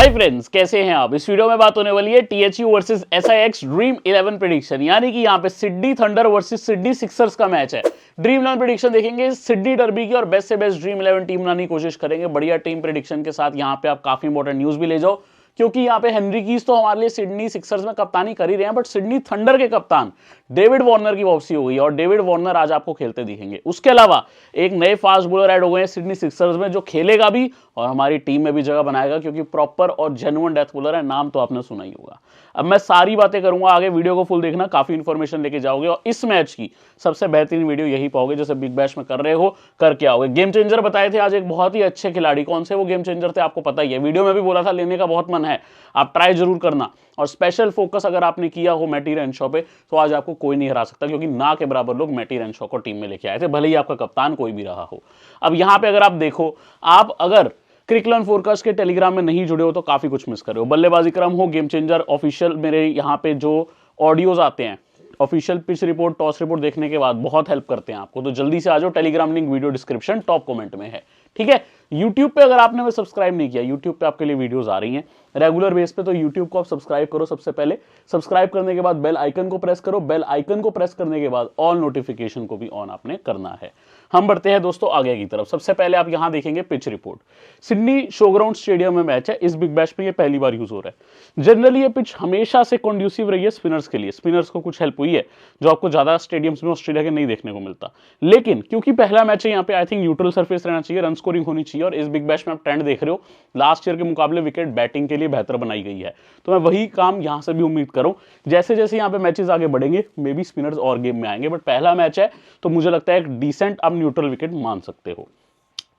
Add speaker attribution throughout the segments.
Speaker 1: Hi friends, कैसे हैं आप। इस वीडियो में बात होने वाली है टीएचयू वर्सेस एसआईएक्स ड्रीम 11 प्रेडिक्शन, यानी कि यहाँ पे Sydney thunder versus Sydney Sixers का मैच है। ड्रीम 11 प्रेडिक्शन देखेंगे सिडनी डर्बी की और बेस्ट से बेस्ट ड्रीम 11 टीम बनाने की कोशिश करेंगे। बढ़िया टीम प्रेडिक्शन के साथ यहाँ पे आप काफी इंपॉर्टेंट न्यूज भी ले जाओ, क्योंकि यहाँ पे हेनरी कीज तो हमारे लिए सिडनी सिक्सर्स में कप्तानी कर ही रहे हैं, बट सिडनी थंडर के कप्तान डेविड वार्नर की वापसी हो गई और डेविड वार्नर आज आपको खेलते दिखेंगे। उसके अलावा एक नए फास्ट बॉलर ऐड हो गए हैं सिडनी सिक्सर्स में, जो खेलेगा भी और हमारी टीम में भी जगह बनाएगा, क्योंकि प्रॉपर और जेन्युइन डेथ बॉलर है। नाम तो आपने सुना ही होगा। अब मैं सारी बातें करूंगा, आगे वीडियो को फुल देखना, काफी इंफॉर्मेशन लेके जाओगे और इस मैच की सबसे बेहतरीन वीडियो यही पाओगे जैसे बिग बैश में कर रहे हो, करके आओगे। गेम चेंजर बताए थे आज एक बहुत ही अच्छे खिलाड़ी, कौन से वो गेम चेंजर थे आपको पता ही है, वीडियो में भी बोला था, लेने का बहुत मन है, आप ट्राई जरूर करना। और स्पेशल फोकस अगर आपने किया हो मैटी रेनशॉ पे, तो आज आपको कोई नहीं हरा सकता, क्योंकि ना के बराबर लोग मैटी रेनशॉ को टीम में लेके आए थे, भले ही आपका कप्तान कोई भी रहा हो। अब यहां पे अगर आप देखो, आप अगर क्रिकलन फोरकास्ट के टेलीग्राम में नहीं जुड़े हो तो काफी कुछ मिस कर रहे हो। बल्लेबाजी क्रम हो, गेम चेंजर ऑफिशियल, मेरे यहाँ पे जो ऑडियोज आते हैं, official pitch report, toss report देखने के बाद बहुत हेल्प करते हैं आपको, तो जल्दी से आ जाओ। Telegram link video description top comment में है, ठीक है। यूट्यूब पे अगर आपने सब्सक्राइब नहीं किया, यूट्यूब पे आपके लिए वीडियोस आ रही हैं रेगुलर बेस पे, तो यूट्यूब को आप सब्सक्राइब करो। सबसे पहले सब्सक्राइब करने के बाद बेल आइकन को प्रेस करो। बेल आइकन को प्रेस करने के बाद ऑल नोटिफिकेशन को भी ऑन आपने करना है। हम बढ़ते हैं दोस्तों आगे की तरफ। सबसे पहले आप यहां देखेंगे पिच रिपोर्ट। सिडनी शोग्राउंड स्टेडियम में मैच है, इस बिग बैश में ये पहली बार यूज हो रहा है। जनरली ये पिच हमेशा से कंड्यूसिव रही है स्पिनर्स के लिए, स्पिनर्स को कुछ हेल्प हुई है जो आपको ज्यादा स्टेडियम्स में ऑस्ट्रेलिया के नहीं देखने को मिलता। लेकिन क्योंकि पहला मैच है, यहाँ पे आई थिंक न्यूट्रल सरफेस रहना चाहिए, रन स्कोरिंग होनी चाहिए, और इस बिग बैश में आप ट्रेंड देख रहे हो, लास्ट ईयर के मुकाबले विकेट बैटिंग के लिए बेहतर बनाई गई है, तो मैं वही काम यहां से भी उम्मीद करूं। जैसे जैसे यहाँ पे मैचेस आगे बढ़ेंगे, मे बी स्पिनर्स और गेम में आएंगे, बट पहला मैच है तो मुझे लगता है एक डिसेंट आप न्यूट्रल विकेट मान सकते हो।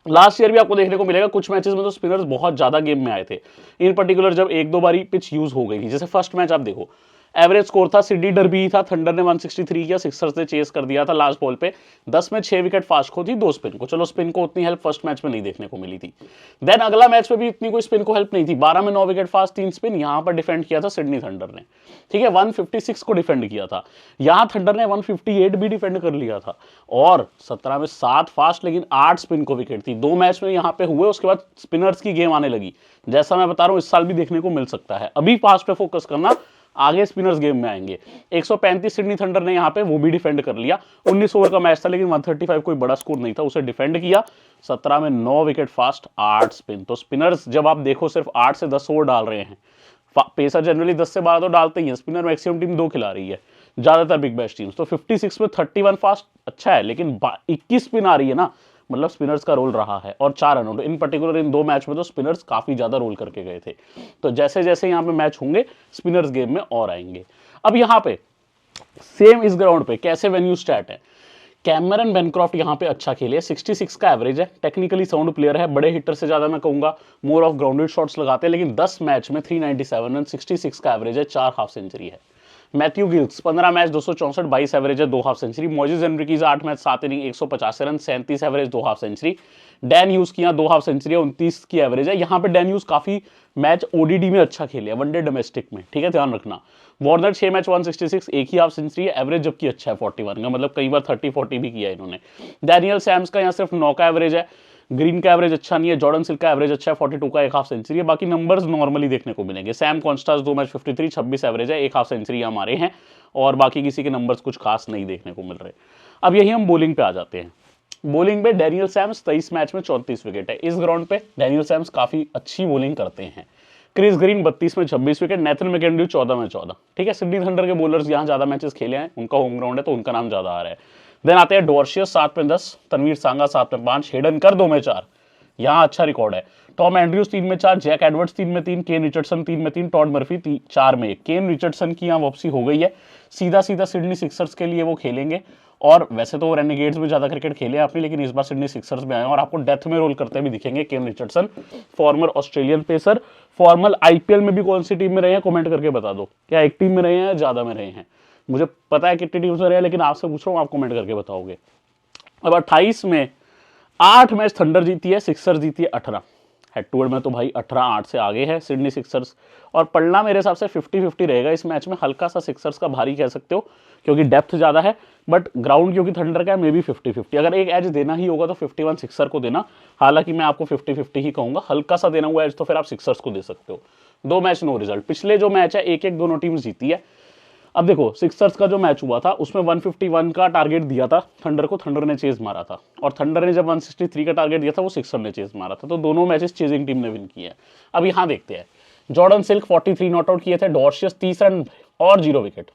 Speaker 1: लास्ट ईयर भी आपको देखने को मिलेगा कुछ मैचेस में तो स्पिनर्स बहुत ज्यादा गेम में आए थे, इन पर्टिकुलर जब एक दो बारी पिच यूज हो गई थी। जैसे फर्स्ट मैच आप देखो, एवरेज स्कोर था, सिडनी डर्बी था, थंडर ने 163 किया, सिक्सर्स ने चेस कर दिया था लास्ट बॉल पे, 10 में 6 विकेट फास्ट खो थी, 2 स्पिन को। चलो स्पिन को उतनी हेल्प फर्स्ट मैच में नहीं देखने को मिली थी। देन अगला मैच में भी इतनी कोई स्पिन को हेल्प नहीं थी, 12 में 9 विकेट फास्ट, 3 स्पिन। यहां पर डिफेंड किया था सिडनी थंडर ने, ठीक है, 156 को डिफेंड किया था। यहां थंडर ने 158 भी डिफेंड कर लिया था, और 17 में 7 फास्ट लेकिन 8 स्पिन को विकेट थी। 2 मैच में यहां पे हुए, उसके बाद स्पिनर्स की गेम आने लगी। जैसा मैं बता रहा हूं इस साल भी देखने को मिल सकता है। अभी फास्ट पे फोकस करना, आगे स्पिनर्स गेम में आएंगे। 135 सिडनी थंडर ने यहां पे वो भी डिफेंड कर लिया। 19 ओवर का मैच था, लेकिन 135 कोई बड़ा स्कोर नहीं था, उसे डिफेंड किया। 17 में 9 विकेट फास्ट, 8 स्पिन। तो स्पिनर्स जब आप देखो सिर्फ 8 से 10 ओवर डाल रहे हैं, पेसर जनरली 10 से 12 तो डालते ही है, स्पिनर मैक्सिमम टीम 2 खिला रही है ज्यादातर बिग बैश टीम्स। तो 56 में 31 फास्ट अच्छा है, लेकिन 21 स्पिन आ रही है ना, मतलब स्पिनर्स का रोल रहा है, और 4 रन आउट। इन पर्टिकुलर इन 2 मैच में तो स्पिनर्स काफी ज्यादा रोल करके गए थे। तो जैसे जैसे यहाँ पे मैच होंगे, स्पिनर्स गेम में और आएंगे। अब यहाँ पे सेम इस ग्राउंड पे कैसे वेन्यू स्टैट है, कैमरन बेनक्रॉफ्ट यहाँ पे अच्छा खेले, 66 का एवरेज है, टेक्निकली साउंड प्लेयर है, बड़े हिटर से ज्यादा मैं कहूंगा मोर ऑफ ग्राउंडेड शॉट्स लगाते हैं, लेकिन 10 मैच में 397 रन, 66 का एवरेज है, 4 हाफ सेंचुरी है। मैथ्यू गिल्स 15 मैच 264, 22 एवरेज है, 2 half century. Moises Henriques 8 match 7 inning 150 run, 37 average, 2 half century. Dan Hughes की यहाँ 2 हाफ सेंचुरी है, 29 की एवरेज है। यहाँ पे डैन ह्यूज काफी मैच ओडीडी में अच्छा खेले, वनडे डोमेस्टिक में, ठीक है, ध्यान रखना। वार्नर 6 मैच 166, एक ही हाफ सेंचुरी है, एवरेज जबकि अच्छा है 41 का, मतलब कई बार 30-40 भी किया इन्होंने। डैनियल सैम्स का यहाँ सिर्फ 9 का एवरेज है, ग्रीन का एवरेज अच्छा नहीं है, जॉर्डन सिल्क का एवरेज अच्छा है, 42 का, एक हाफ सेंचुरी है। बाकी नंबर्स नॉर्मली देखने को मिलेंगे। सैम कॉन्स्टास 2 मैच 53, 26 एवरेज है, एक हाफ सेंचुरी हमारे हैं, और बाकी किसी के नंबर्स कुछ खास नहीं देखने को मिल रहे। अब यही हम बॉलिंग पे आ जाते हैं। बॉलिंग पे डैनियल सैम्स 23 मैच में 34 विकेट है। इस ग्राउंड पे डैनियल सैम्स काफी अच्छी बॉलिंग करते हैं। क्रिस ग्रीन 32 में 26 विकेट, नेथन मैकेंड्यू 14 में 14, ठीक है। सिडनी थंडर के बॉलर्स यहाँ ज्यादा मैचेस खेले हैं, उनका होम ग्राउंड है तो उनका नाम ज्यादा आ रहा है। देन आते हैं डॉर्शियस 7 में 10, तनवीर सांगा 7 में 5, हेडन कर 2 में 4, यहां अच्छा रिकॉर्ड है। टॉम एंड्रयूज 3 में 4, जैक एडवर्ड्स 3 में 3, केन रिचर्डसन 3 में 3, टॉड मर्फी 4 में 1। केन रिचर्डसन की यहां वापसी हो गई है, सीधा सीधा सिडनी सिक्सर्स के लिए वो खेलेंगे। और वैसे तो वो रेनेगेड्स में ज्यादा क्रिकेट खेले आपने, लेकिन इस बार सिडनी सिक्सर्स में आए और आपको डेथ में रोल करते भी दिखेंगे। केन Richardson farmer Australian pacer, formal IPL में भी कौन सी टीम में रहे हैं कमेंट करके बता दो, क्या एक टीम में रहे हैं या ज्यादा में रहे हैं। मुझे पता है कितनी टीम्स में रहे हैं, लेकिन आपसे पूछ रहा हूं, आप कमेंट करके बताओगे। अब 28 में 8 मैच थंडर जीती है, सिक्सर जीती है 18। हेड टू हेड में तो भाई 18-8 से आगे है सिडनी सिक्सर्स, और पलड़ा मेरे हिसाब से 50-50 रहेगा इस मैच में। हल्का सा सिक्सर्स का भारी कह सकते हो क्योंकि डेप्थ ज़्यादा है, बट ग्राउंड क्योंकि थंडर का है, मे बी 50-50। अगर एक एज देना ही होगा तो 51 सिक्सर को देना, हालांकि मैं आपको 50-50 ही कहूँगा। हल्का सा देना हुआ एज तो फिर आप सिक्सर्स को दे सकते हो। 2 मैच नो रिजल्ट, पिछले जो मैच है 1-1 दोनों टीम्स जीती है। अब देखो सिक्सर्स का जो मैच हुआ था उसमें 151 का टारगेट दिया था थंडर को, थंडर ने चेज मारा था, और थंडर ने जब 163 का टारगेट दिया था वो सिक्सर ने चेज मारा था, तो दोनों मैचेस चेजिंग टीम ने विन किए हैं। अब यहाँ देखते हैं, जॉर्डन सिल्क 43 नॉट आउट किए थे, डॉर्शियस 30 रन और 0 विकेट,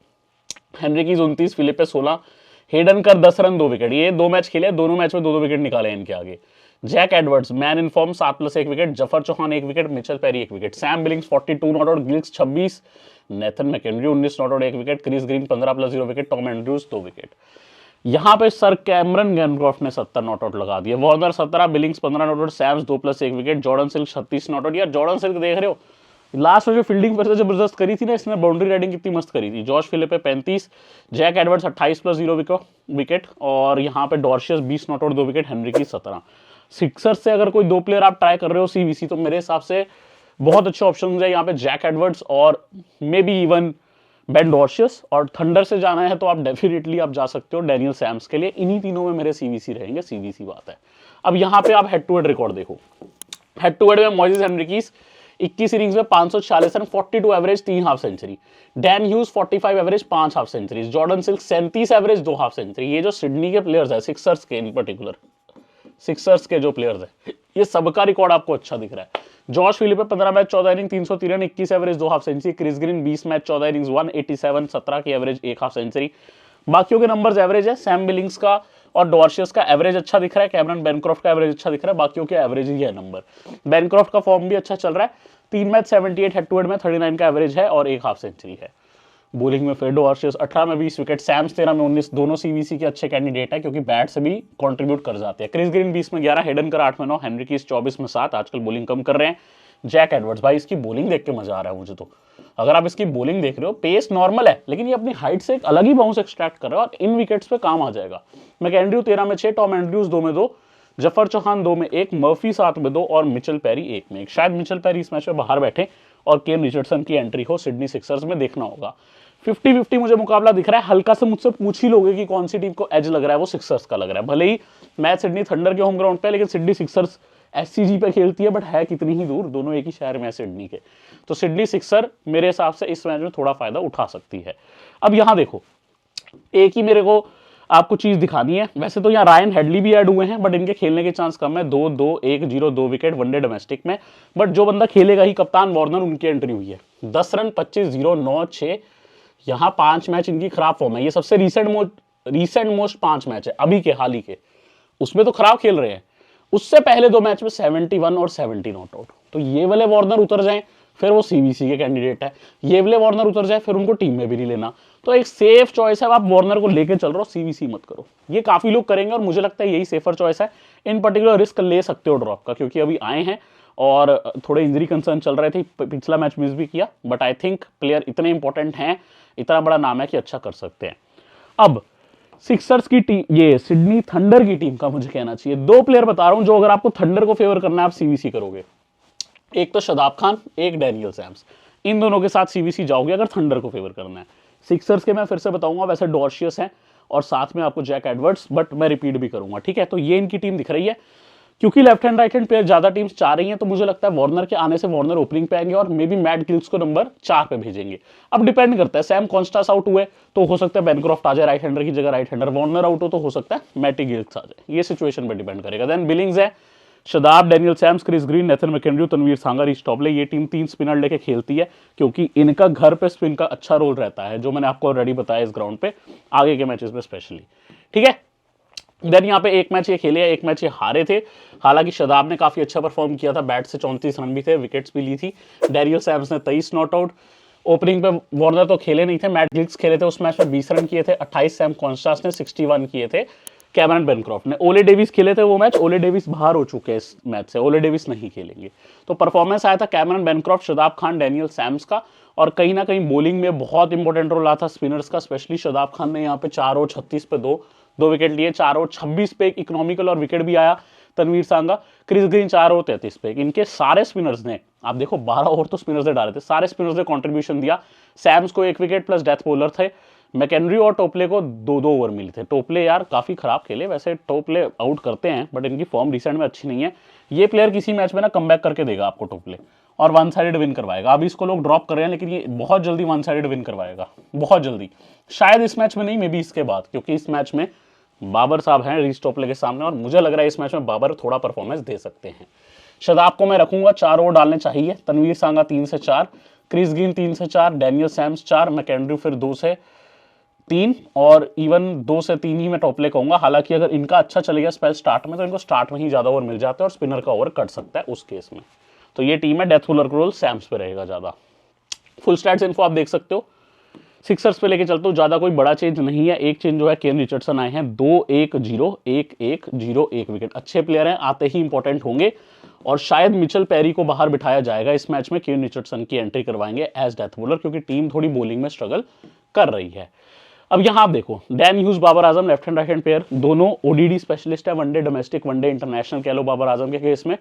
Speaker 1: हेनरिकीज 29, फिलिपे 16, हेडन कर 10 रन 2 विकेट। ये 2 मैच खेले, दोनों मैच में 2-2 विकेट निकाले इनके आगे। Jack Edwards man in form 7+1 wicket, Zafar Chauhan 1 wicket, Mitchell Perry 1 wicket, Sam Billings 42 not out, Gilkes 26, Nathan McAndrew 19 not out 1 wicket, Chris Green 15+0 wicket, Tom Andrews 2 wicket. यहां पे sir Cameron गैनक्रॉफ्ट ने 70 not out लगा दिया, Warner 17, Billings 15 not out, Sams 2+1 wicket, Jordan Silk 36 not out. यार Jordan Silk देख रहे हो last में जो फील्डिंग पर से जबरदस्त करी थी ना, इसने बाउंड्री राइडिंग कितनी मस्त करी थी। Josh Philippe 35, Jack Edwards 28+0 wicket, और यहाँ पे Dwarshuis 20 not out 2 wicket, Henriques 17। Sixers से अगर कोई 2 प्लेयर आप ट्राई कर रहे हो सीवीसी, तो मेरे हिसाब से बहुत अच्छे ऑप्शन है यहाँ पे, जैक एडवर्ड्स और मे बी इवन बेन डॉर्शियस। और थंडर से जाना है तो आप डेफिनेटली आप जा सकते हो डैनियल सैम्स के लिए। इन्हीं तीनों में मेरे सीवीसी रहेंगे, सीवीसी बात है। अब यहाँ पे आप हेड टू हेड रिकॉर्ड देखो, हेड टू हेड में मोइसेस हेनरिकीज 21 इनिंग्स में 546 run, 42 average, 3 half century. Dan Hughes 45 average, 5 half centuries. Jordan Silk 37 average, 2 half century. ये जो सिडनी के प्लेयर्स है, सिक्सर्स के इन पर्टिकुलर, सिक्सर्स के जो प्लेयर्स है, ये सबका रिकॉर्ड आपको अच्छा दिख रहा है। Josh Philippe 15 match 14 inning 303 run, 21 average, 2 half century. Chris Green 20 match 14 innings 187, 17 की एवरेज, 1 हाफ सेंचुरी। बाकियों के नंबर्स एवरेज है। सैम बिलिंग्स का और डॉर्शियस का एवरेज अच्छा दिख रहा है, कैमरन बेनक्रॉफ्ट का एवरेज अच्छा दिख रहा है, बाकियों के एवरेज ही है नंबर। बेनक्रॉफ्ट का फॉर्म भी अच्छा चल रहा है, 3 मैच 78 हेड टू हेड में 39 का एवरेज है और 1 हाफ सेंचुरी है। बॉलिंग में फिर डॉर्शियस 18 में 20 विकेट, सैम्स 13 में 19, दोनों सीवीसी के अच्छे कैंडिडेट है क्योंकि बैट से भी कंट्रीब्यूट कर जाते हैं। क्रिस ग्रीन 20 में 11, हेडन कर 8 में 9, हेनरिकीज 24 में 7, आजकल बॉलिंग कम कर रहे हैं। जैक एडवर्ड्स, भाई इसकी बॉलिंग देख के मजा आ रहा है मुझे तो। अगर आप इसकी बॉलिंग देख रहे हो, पेस नॉर्मल है लेकिन ये अपनी हाइट से एक अलग ही बाउंस एक्सट्रैक्ट कर रहा है और इन विकेट्स पे काम आ जाएगा। मैकेंड्रू 13 में 6, टॉम एंड्रयूज 2 में 2, जफर चौहान 2 में 1, मर्फी 7 में 2 और मिचेल पेरी 1 में 1। शायद मिचेल पेरी इस मैच में बाहर बैठे और केन रिचर्डसन की एंट्री हो सिडनी सिक्सर्स में, देखना होगा। 50-50 मुझे मुकाबला दिख रहा है। हल्का से मुझसे पूछ ही लोगे कि कौन सी टीम को एज लग रहा है, वो सिक्सर्स का लग रहा है। भले ही मैच सिडनी थंडर के होम ग्राउंड पे, लेकिन सिडनी सिक्सर्स एससीजी पे खेलती है, बट है कितनी ही दूर, दोनों एक ही शहर में है सिडनी के। तो सिडनी सिक्सर मेरे हिसाब से इस मैच में थोड़ा फायदा उठा सकती है। अब यहां देखो, एक ही मेरे को आपको चीज दिखानी है। वैसे तो यहाँ रायन हेडली भी ऐड हुए हैं, बट इनके खेलने के चांस कम है। 2-2-1-0 2 विकेट वनडे डोमेस्टिक में, बट जो बंदा खेलेगा ही, कप्तान वार्नर, उनकी एंट्री हुई है। 10 रन 25-0-9-6। यहाँ 5 मैच इनकी खराब फॉर्म है। ये सबसे रीसेंट मोस्ट 5 मैच है अभी के हाल ही के, उसमें तो खराब खेल रहे हैं। उससे पहले 2 मैच में 71 और 70 नॉट आउट। तो ये वाले वार्नर उतर जाएं फिर वो सीवीसी के कैंडिडेट है, ये वाले वार्नर उतर जाए फिर उनको टीम में भी नहीं लेना। तो एक सेफ चॉइस है, आप वार्नर को लेके चल रहे हो, सीवीसी मत करो। ये काफी लोग करेंगे और मुझे लगता है यही सेफर चॉइस है। इन पर्टिकुलर रिस्क ले सकते हो ड्रॉप का, क्योंकि अभी आए हैं और थोड़े इंजरी कंसर्न चल रहे थे, पिछला मैच मिस भी किया, बट आई थिंक प्लेयर इतने इंपॉर्टेंट हैं, इतना बड़ा नाम है कि अच्छा कर सकते हैं। अब सिक्सर्स की टीम, ये सिडनी थंडर की टीम का मुझे कहना चाहिए 2 प्लेयर बता रहा हूं जो अगर आपको थंडर को फेवर करना है आप सीवीसी करोगे। एक तो शदाब खान, एक डैनियल सैम्स। इन दोनों के साथ सीवीसी जाओगे अगर थंडर को फेवर करना है। सिक्सर्स के मैं फिर से बताऊंगा, वैसे डॉर्शियस हैं और साथ में आपको जैक एडवर्ड्स, बट मैं रिपीट भी करूंगा, ठीक है। तो ये इनकी टीम दिख रही है। क्योंकि left hand right hand player ज्यादा टीम्स चाह रही हैं, तो मुझे लगता है वार्नर के आने से वार्नर ओपनिंग पे आएंगे और मे बी मैट गिल्स को नंबर 4 पे भेजेंगे। अब डिपेंड करता है, सैम कॉन्स्टास आउट हुए तो हो सकता है बेनक्रॉफ्ट आ जाए राइट हैंडर की जगह, राइट हैंडर वार्नर आउट हो तो हो सकता है मैटी गिल्स आ जाए। ये सिचुएशन पे डिपेंड करेगा। देन बिलिंग्स है, Shadab, Daniel Sams, Chris Green, Nathan McAndrew, Tanveer Sangha, Reece Topley. ये टीम 3 स्पिनर लेके खेलती है क्योंकि इनका घर पे स्पिन का अच्छा रोल रहता है, जो मैंने आपको ऑलरेडी बताया इस ग्राउंड पे, आगे के मैचेस में स्पेशली, ठीक है। देन यहाँ पे एक मैच ये खेले, एक मैच ये हारे थे। हालांकि शदाब ने काफी अच्छा परफॉर्म किया था, बैट से 34 रन भी थे, विकेट्स भी ली थी। डैनियल सैम्स ने 23 नॉट आउट। ओपनिंग पे वार्नर तो खेले नहीं थे, मैट गिल्स खेले थे, उस मैच में 20 रन किए थे, 28 सैम कॉन्स्टास ने 61 किए थे, कैमरन बेनक्रॉफ्ट ने। ओले डेविस खेले थे वो मैच, ओले डेविस बाहर हो चुके हैं इस मैच से, ओले डेविस नहीं खेलेंगे। तो परफॉर्मेंस आया था Cameron Bancroft, Shadab Khan, Daniel Sams का। और कहीं ना कहीं बॉलिंग में बहुत इंपॉर्टेंट रोल आता स्पिनर्स का, स्पेशली शदाब खान ने यहाँ पे 4 ओवर 36 पे 2 विकेट लिए, 4 ओवर 26 पे एक इकोनॉमिकल और विकेट भी आया, तनवीर सांगा, क्रिस ग्रीन 4 ओवर 33 पे। इनके सारे स्पिनर्स ने, आप देखो 12 ओवर तो स्पिनर्स ने डाले थे, सारे स्पिनर्स ने कंट्रीब्यूशन दिया। सैम्स को 1 विकेट प्लस डेथ बॉलर थे। मैकेंड्री और टोपले को 2-2 ओवर मिले थे। टोपले यार काफी खराब खेले, वैसे टोपले आउट करते हैं बट इनकी फॉर्म रिसेंट में अच्छी नहीं है। ये प्लेयर किसी मैच में ना कमबैक करके देगा आपको टोपले, और वन साइडेड विन करवाएगा। अभी इसको लोग ड्रॉप कर रहे हैं लेकिन ये बहुत जल्दी वन साइडेड विन करवाएगा, बहुत जल्दी। शायद इस मैच में नहीं, मे बी इसके बाद, क्योंकि इस मैच में बाबर साहब हैं रीस टोपले के सामने, और मुझे लग रहा है इस मैच में बाबर थोड़ा परफॉर्मेंस दे सकते हैं। शदाब को मैं रखूंगा, 4 ओवर डालने चाहिए। तनवीर सांगा 3 से 4, क्रिस ग्रीन 3 से 4, डैनियल सैम्स 4, मैकेंड्री फिर 2 से 3, और इवन 2 से 3 ही मैं टोपले कहूंगा। हालांकि अगर इनका अच्छा चलेगा स्पेल स्टार्ट में तो इनको स्टार्ट में ही ज्यादा ओवर मिल जाते हैं और स्पिनर का ओवर कट सकता है उस केस में। तो ये टीम है, डेथ बॉलर का रोल सैम्स पे रहेगा ज्यादा। फुल स्टैट्स इन्फो आप देख सकते हो। सिक्सर्स पे लेके चलते हो, ज्यादा कोई बड़ा चेंज नहीं है। एक चेंज जो है, केन रिचर्डसन आए हैं, 2-1-0, 1-1-0, 1 विकेट। अच्छे प्लेयर हैं, आते ही इंपॉर्टेंट होंगे, और शायद मिचेल पेरी को बाहर बिठाया जाएगा इस मैच में। केन रिचर्डसन की एंट्री करवाएंगे एज डेथ बॉलर, क्योंकि टीम थोड़ी बॉलिंग में स्ट्रगल कर रही है। अब यहां आप देखो, Dan Hughes, Babar Azam, left hand right hand player, दोनों ओडीडी स्पेशलिस्ट है, वनडे डोमेस्टिक, वनडे इंटरनेशनल कह लो बाबर आजम के केस में।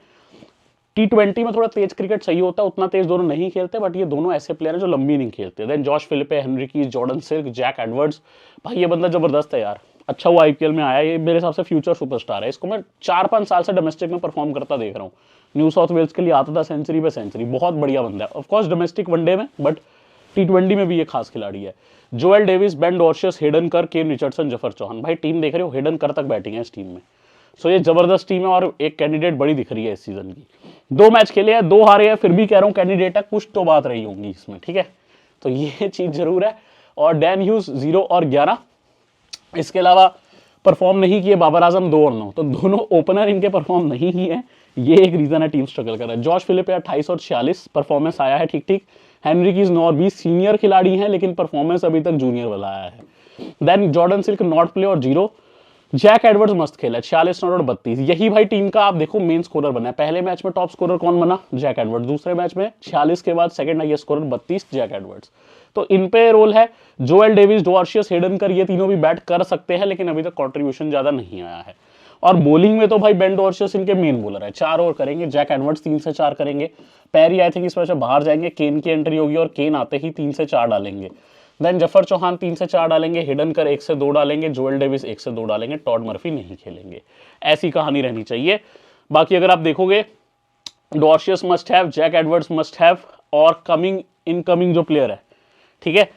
Speaker 1: T20 में थोड़ा तेज क्रिकेट चाहिए होता है, उतना तेज दोनों नहीं खेलते, बट ये दोनों ऐसे प्लेयर हैं जो लंबी नहीं खेलते। Then Josh Philippe, Henriques, Jordan Silk, Jack Edwards, भाई ये बंदा जबरदस्त है यार, अच्छा वो आईपीएल में आया, ये मेरे हिसाब से फ्यूचर सुपरस्टार है। इसको मैं 4-5 साल से डोमेस्टिक में परफॉर्म करता देख रहा हूँ। न्यू साउथ वेल्स के लिए आता था, सेंचुरी पे सेंचुरी, बहुत बढ़िया बंदा है। ऑफकोर्स डोमेस्टिक वनडे में, बट T20 में भी ये खास खिलाड़ी है। जोएल डेविस, बेन डॉर्शियस, हेडन कर, केन रिचर्डसन, जफर चौहान। भाई टीम देख रहे हो, हेडन कर तक बैटिंग है इस टीम में। सो ये जबरदस्त टीम है और एक कैंडिडेट बड़ी दिख रही है इस सीजन की। 2 मैच खेले हैं, 2 हारे हैं, फिर भी कह रहा हूं कैंडिडेट है, कुछ तो बात रही होंगी इसमें, ठीक है। तो ये चीज जरूर है। और डैन ह्यूज 0 और 11, इसके अलावा परफॉर्म नहीं किए बाबर आजम 2 और 9, तो दोनों ओपनर इनके परफॉर्म नहीं ही है, ये एक रीजन है टीम स्ट्रगल कर रहा है। जॉश फिलिप 28 और 46 परफॉर्मेंस आया है ठीक ठीक। हेनरी कीज 9 और 20, सीनियर खिलाड़ी हैं लेकिन परफॉर्मेंस अभी तक जूनियर वाला आया है। Then Jordan Silk not play और 0। जैक एडवर्ड्स मस्त खेला, 46 और 32। यही भाई टीम का आप देखो मेन स्कोरर बना है। पहले मैच में टॉप स्कोरर कौन बना? Jack Edwards. दूसरे मैच में 46 के बाद second highest scorer 32 Jack Edwards. तो इन पे रोल है। जोएल डेविस, डॉर्शियस, हेडन कर, ये तीनों भी बैट कर सकते हैं लेकिन अभी तक कंट्रीब्यूशन ज्यादा नहीं आया है। और बॉलिंग में तो भाई बेन डॉर्शियस इनके मेन बॉलर है, 4 ओवर करेंगे। जैक एडवर्ड्स 3 से 4 करेंगे। पेरी आई थिंक इस वजह से बाहर जाएंगे, केन की एंट्री होगी और केन आते ही 3 से 4 डालेंगे। देन जफर चौहान 3 से 4 डालेंगे, हिडन कर 1 से 2 डालेंगे, जोएल डेविस 1 से 2 डालेंगे, टॉड मर्फी नहीं खेलेंगे। ऐसी कहानी रहनी चाहिए। बाकी अगर आप देखोगे, Dwarshuis must have, Jack Edwards must have, और कमिंग इनकमिंग जो प्लेयर है, ठीक है,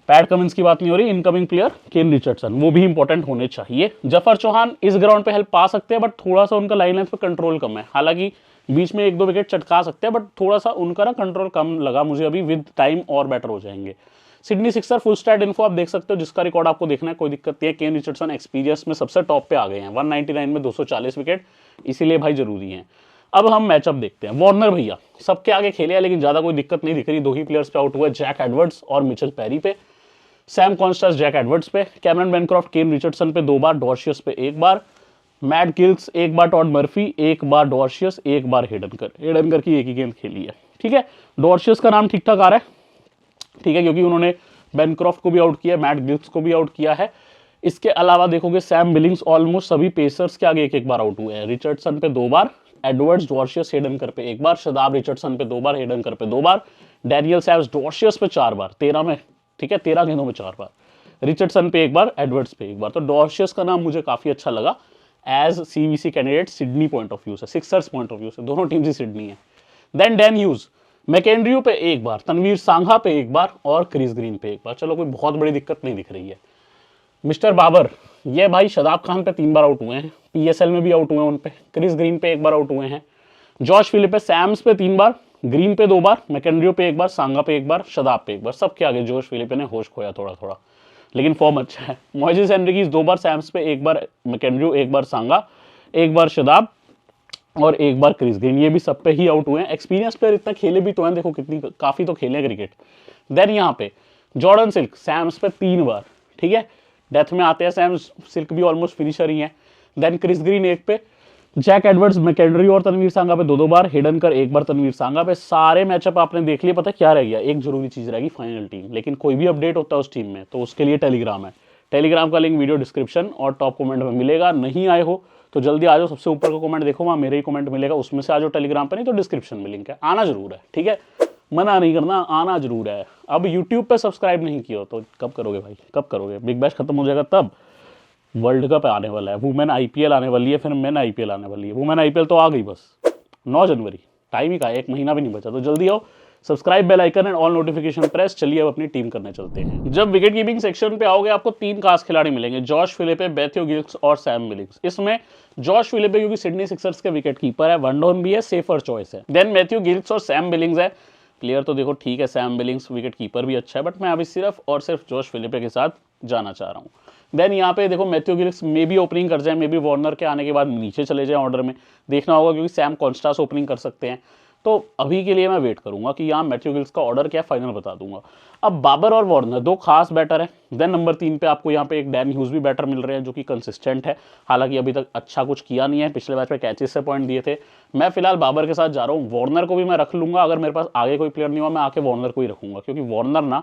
Speaker 1: पैट कमिंस की बात नहीं हो रही, इनकमिंग प्लेयर केन रिचर्डसन, वो भी इंपॉर्टेंट होने चाहिए। जफर चौहान इस ग्राउंड पे हेल्प पा सकते हैं बट थोड़ा सा उनका लाइन लेंथ पे कंट्रोल कम है। हालांकि बीच में 1-2 विकेट चटका सकते हैं बट थोड़ा सा उनका ना कंट्रोल कम लगा मुझे अभी। विद टाइम और बेटर हो जाएंगे। Sydney Sixer full stat info आप देख सकते हो, जिसका रिकॉर्ड आपको देखना है, कोई दिक्कत नहीं है। केन रिचर्डसन एक्सपीरियंस में सबसे टॉप पे आ गए हैं, 199 में 240 विकेट, इसीलिए भाई जरूरी है। अब हम मैचअप देखते हैं। वार्नर भैया सबके आगे खेले हैं लेकिन ज्यादा कोई दिक्कत नहीं दिख रही। 2 ही प्लेयर्स पे आउट हुए, जैक एडवर्ड्स और मिचेल पेरी पे। सैम कॉन्स्टेंस जैक एडवर्ड्स पे, कैमरन बेनक्रॉफ्ट केन रिचर्डसन पे 2 बार, डॉर्शियस पे 1 बार, मैट गिल्स 1 बार, टॉड मर्फी 1 बार, डॉर्शियस 1 बार, हेडनकर की एक ही गेंद खेली है, ठीक है। डॉर्शियस का नाम ठीक ठाक आ रहा है, ठीक है, क्योंकि उन्होंने बेनक्रॉफ्ट को भी आउट किया, मैट गिल्स को भी आउट किया है। इसके अलावा देखोगे सैम बिलिंग्स ऑलमोस्ट सभी पेसर्स के आगे 1-1 बार आउट हुए हैं। रिचर्डसन पे 2 बार, एडवर्ड्स, डॉर्शियस, हेडनकर पे 1 बार, शदाब रिचर्डसन पे 2 बार, हेडनकर पे 2 बार, डैनियल सैव्स डॉर्शियस पे 4 बार, 13 में, ठीक है, 13 गेंदों में 4 बार, रिचर्डसन पे 1 बार, एडवर्ड्स पे 1 बार। तो डॉर्शियस का नाम मुझे काफी अच्छा लगा as CVC candidate Sydney point of view से, सिक्सर्स पॉइंट ऑफ व्यू से, दोनों टीम से सिडनी है। देन डैन ह्यूज, मैकेंड्रियो पे 1 बार, तनवीर सांघा पे 1 बार और क्रिस ग्रीन पे 1 बार। चलो कोई बहुत बड़ी दिक्कत नहीं दिख रही है। मिस्टर बाबर, ये भाई शदाब खान पे 3 बार आउट हुए हैं, पीएसएल में भी आउट हुए हैं उन पे, क्रिस ग्रीन पे 1 बार आउट हुए हैं, जॉश फिलिप सैम्स पे 3 बार, ग्रीन पे 2 बार, मैकेंड्रियो पे 1 बार, सांगा पे 1 बार, शदाब पे 1 बार। सबके आगे जॉश फिलिप ने होश खोया थोड़ा थोड़ा, लेकिन फॉर्म अच्छा है। मोइसेस हेनरिकीज 2 बार, सैम्स पे 1 बार, मैकेंड्रियो 1 बार, सांगा 1 बार, शदाब और 1 बार क्रिस ग्रीन, ये भी सब पे ही आउट हुए हैं। एक्सपीरियंस प्लेयर इतना खेले भी तो हैं, देखो कितनी काफी तो खेले क्रिकेट। देन यहाँ पे जॉर्डन सिल्क सैम्स पे 3 बार, ठीक है, डेथ में आते हैं सैम्स, सिल्क भी ऑलमोस्ट फिनिशर ही है। देन क्रिस ग्रीन 1 पे, जैक एडवर्ड्स, मैकेंड्री और तनवीर सांगा पे 2-2 बार, हेडन कर 1 बार, तनवीर सांगा पे। सारे मैचअप आपने देख लिए। पता क्या रह गया? एक जरूरी चीज रहेगी, फाइनल टीम। लेकिन कोई भी अपडेट होता है उस टीम में तो उसके लिए टेलीग्राम है, टेलीग्राम का लिंक वीडियो डिस्क्रिप्शन और टॉप कमेंट में मिलेगा। नहीं आए हो तो जल्दी आ जाओ, सबसे ऊपर का कमेंट देखो, वहाँ मेरे ही कमेंट मिलेगा, उसमें से आ जाओ टेलीग्राम पे, नहीं तो डिस्क्रिप्शन में लिंक है, आना जरूर है, ठीक है, मना नहीं करना, आना जरूर है। अब यूट्यूब पे सब्सक्राइब नहीं किया तो कब करोगे भाई, कब करोगे? बिग बैश खत्म हो जाएगा तब, वर्ल्ड कप आने वाला है, वुमेन आईपीएल आने वाली है, फिर मेन आईपीएल आने वाली है। वुमेन आईपीएल तो आ गई बस 9 जनवरी, टाइम ही का 1 महीना भी नहीं बचा, तो जल्दी आओ, subscribe, bell icon and all notification press. चलिए अब अपनी टीम करने चलते हैं। जब विकेट कीपिंग सेक्शन पे आओगे आपको 3 खास खिलाड़ी मिलेंगे, जॉश फिलिपे, मैथ्यू गिल्स और सैम बिलिंग्स। इसमें जॉश फिलिपे क्योंकि सिडनी सिक्सर्स के विकेट कीपर है, वन डाउन भी है, सेफर चॉइस है। देन मैथ्यू गिल्स और सैम बिलिंग्स है, प्लेयर तो देखो ठीक है, सैम बिलिंग्स विकेट कीपर भी अच्छा है, बट मैं अभी सिर्फ और सिर्फ जॉश फिलिपे के साथ जाना चाह रहा हूँ। देन यहाँ पे देखो मैथ्यू गिल्स मे भी ओपनिंग कर जाए, मे बी वार्नर के आने के बाद नीचे चले जाए ऑर्डर में, देखना होगा, क्योंकि सैम कॉन्स्टास ओपनिंग कर सकते हैं। तो अभी के लिए मैं वेट करूंगा कि यहाँ मैथ्यू गिल्स का ऑर्डर क्या फाइनल बता दूंगा। अब बाबर और वार्नर 2 खास बैटर है। देन नंबर 3 पे आपको यहाँ पे एक डैन ह्यूज भी बैटर मिल रहे हैं जो कि कंसिस्टेंट है, हालांकि अभी तक अच्छा कुछ किया नहीं है, पिछले मैच में कैचेस से पॉइंट दिए थे। मैं फिलहाल बाबर के साथ जा रहा हूँ, वार्नर को भी मैं रख लूंगा, अगर मेरे पास आगे कोई प्लेयर नहीं हुआ मैं आके वार्नर को ही रखूंगा, क्योंकि वार्नर ना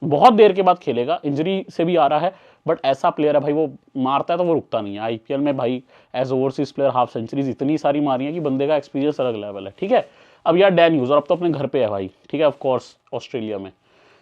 Speaker 1: बहुत देर के बाद खेलेगा, इंजरी से भी आ रहा है, बट ऐसा प्लेयर है भाई, वो मारता है तो वो रुकता नहीं है। आईपीएल में भाई as overseas player half centuries इतनी सारी मारी है कि बंदे का एक्सपीरियंस अलग लेवल है, ठीक है। अब यार डैन ह्यूज, और अब तो अपने घर पे है भाई, ठीक है, ऑफ कोर्स ऑस्ट्रेलिया में।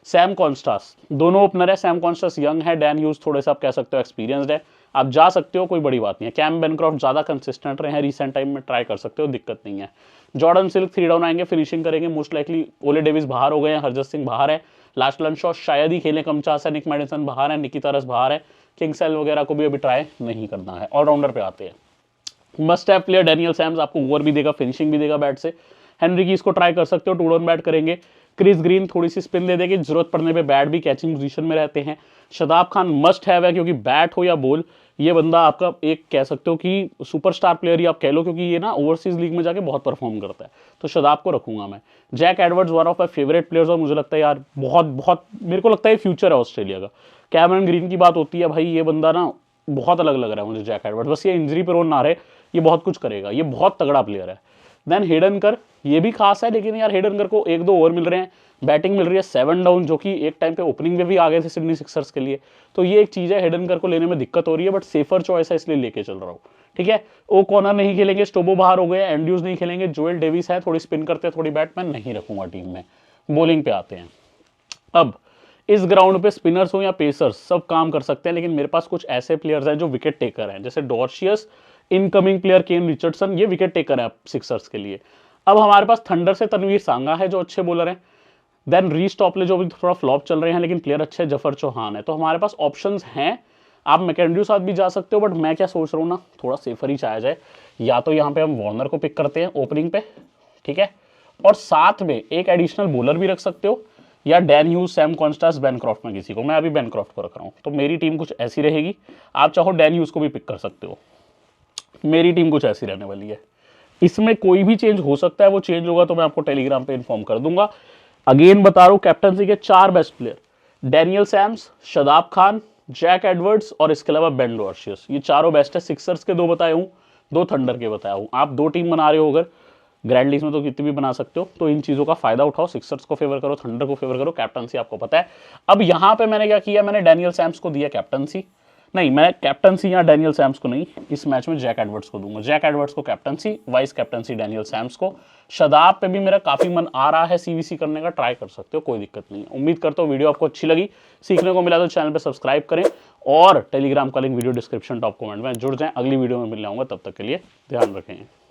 Speaker 1: सैम कॉन्स्टास, दोनों ओपनर है, सैम कॉन्स्टास यंग है, डैन ह्यूज थोड़े से आप कह सकते हो एक्सपीरियंसड है, आप जा सकते हो, कोई बड़ी बात नहीं है। कैम बेनक्रॉफ्ट ज़्यादा कंसिस्टेंट रहे हैं रिसेंट टाइम में, ट्राई कर सकते हो, दिक्कत नहीं है। जॉर्डन सिल्क 3 डाउन आएंगे, फिनिशिंग करेंगे, मोस्ट लाइकली ओले डेविस बाहर हो गए हैं, हरजत सिंह बाहर है, लास्ट लंशॉ शायद ही खेलें, कम चांस है, निक मैडिसन बाहर है, निकी तरस बाहर है, किंगसेल वगैरह को भी अभी ट्राई नहीं करना है। ऑलराउंडर पे आते हैं, must have player Daniel Sam's, आपको ओवर भी देगा, फिनिशिंग भी देगा बैट से। हेनरी की इसको ट्राई कर सकते हो, 2 डाउन बैट करेंगे। क्रिस ग्रीन थोड़ी सी स्पिन दे देगी, जरूरत पड़ने पे बैट भी कैचिंग पोजीशन में रहते हैं। शदाब खान मस्ट हैव है, क्योंकि बैट हो या बॉल ये बंदा आपका एक कह सकते हो कि सुपरस्टार प्लेयर ही आप कह लो, क्योंकि ये ना ओवरसीज लीग में जाके बहुत परफॉर्म करता है, तो शदाब को रखूंगा मैं। Jack Edwards one of my favourite players, और मुझे लगता है यार बहुत बहुत मेरे को लगता है फ्यूचर है ऑस्ट्रेलिया का। कैमरन ग्रीन की बात होती है भाई, ये बंदा ना बहुत अलग लग रहा है मुझे जैक एडवर्ड्स, बस ये इंजरी पर रोन ना रहे, ये बहुत कुछ करेगा, ये बहुत तगड़ा प्लेयर है। देन हेडनकर, ये भी खास है, लेकिन यार हेडनकर को 1-2 ओवर मिल रहे हैं, बैटिंग मिल रही है 7 डाउन, जो कि एक टाइम पे ओपनिंग में भी आ गए थे सिडनी सिक्सर्स के लिए, तो ये एक चीज़ है, हेडनकर को लेने में दिक्कत हो रही है, बट सेफर चॉइस है इसलिए लेके चल रहा हूँ, ठीक है। ओ कॉर्नर नहीं खेलेंगे, स्टोबो बाहर हो गए, एंड्यूज नहीं खेलेंगे, जोएल डेविस है, थोड़ी स्पिन करते हैं, थोड़ी बैटमैन नहीं रखूंगा टीम में। बॉलिंग पे आते हैं, अब इस ग्राउंड पे स्पिनर्स हो या पेसर्स सब काम कर सकते हैं, लेकिन मेरे पास कुछ ऐसे प्लेयर्स हैं जो विकेट टेकर हैं, जैसे डॉर्शियस, इनकमिंग प्लेयर केन रिचर्डसन, ये विकेट टेकर है सिक्सर्स के लिए। अब हमारे पास थंडर से तनवीर सांगा है जो अच्छे बॉलर हैं। देन रीस टॉपले जो भी थोड़ा फ्लॉप चल रहे हैं, लेकिन प्लेयर अच्छे, जफर चौहान है, तो हमारे पास ऑप्शंस हैं। आप मैकेंड्यू साथ भी जा सकते हो, बट मैं क्या सोच रहा हूँ ना, थोड़ा सेफर ही चाहा जाए, या तो यहाँ पे हम वार्नर को पिक करते हैं ओपनिंग पे, ठीक है, और साथ में एक एडिशनल बॉलर भी रख सकते हो, या Dan huge, Sam Konstas, Bancroft में किसी को, मैं अभी बेनक्रॉफ्ट को रख रहा हूँ, तो मेरी टीम कुछ ऐसी रहेगी। आप चाहो डैन ह्यूज को भी पिक कर सकते हो, मेरी टीम कुछ ऐसी रहने वाली है। इसमें कोई भी चेंज हो सकता है, वो चेंज होगा तो मैं आपको टेलीग्राम पे इन्फॉर्म कर दूंगा। अगेन बता रहा हूं, कैप्टनसी के 4 best player, Daniel Sams, Shadab Khan, Jack Edwards और इसके अलावा बेन डॉर्शियस, ये चारों बेस्ट है। सिक्सर्स के 2 बताए हूँ, 2 थंडर के बताया हूँ। आप 2 टीम बना रहे हो अगर ग्रैंड लीग में, तो कितनी भी बना सकते हो, तो इन चीज़ों का फायदा उठाओ, सिक्सर्स को फेवर करो, थंडर को फेवर करो, कैप्टनसी आपको पता है। अब यहाँ पे मैंने क्या किया, मैंने डैनियल सैम्स को दिया कैप्टनसी, नहीं मैं कैप्टनसी यहाँ डैनियल सैम्स को नहीं, इस मैच में जैक एडवर्ड्स को दूंगा, जैक एडवर्ड्स को captaincy, vice captaincy Daniel Sams को। शदाब पे भी मेरा काफी मन आ रहा है सीवीसी करने का, ट्राई कर सकते हो, कोई दिक्कत नहीं है। उम्मीद करता हूँ वीडियो आपको अच्छी लगी, सीखने को मिला, तो चैनल पे सब्सक्राइब करें, और टेलीग्राम का link video description top comment में, जुड़ जाएं। अगली वीडियो में मिलने आऊंगा, तब तक के लिए ध्यान रखें।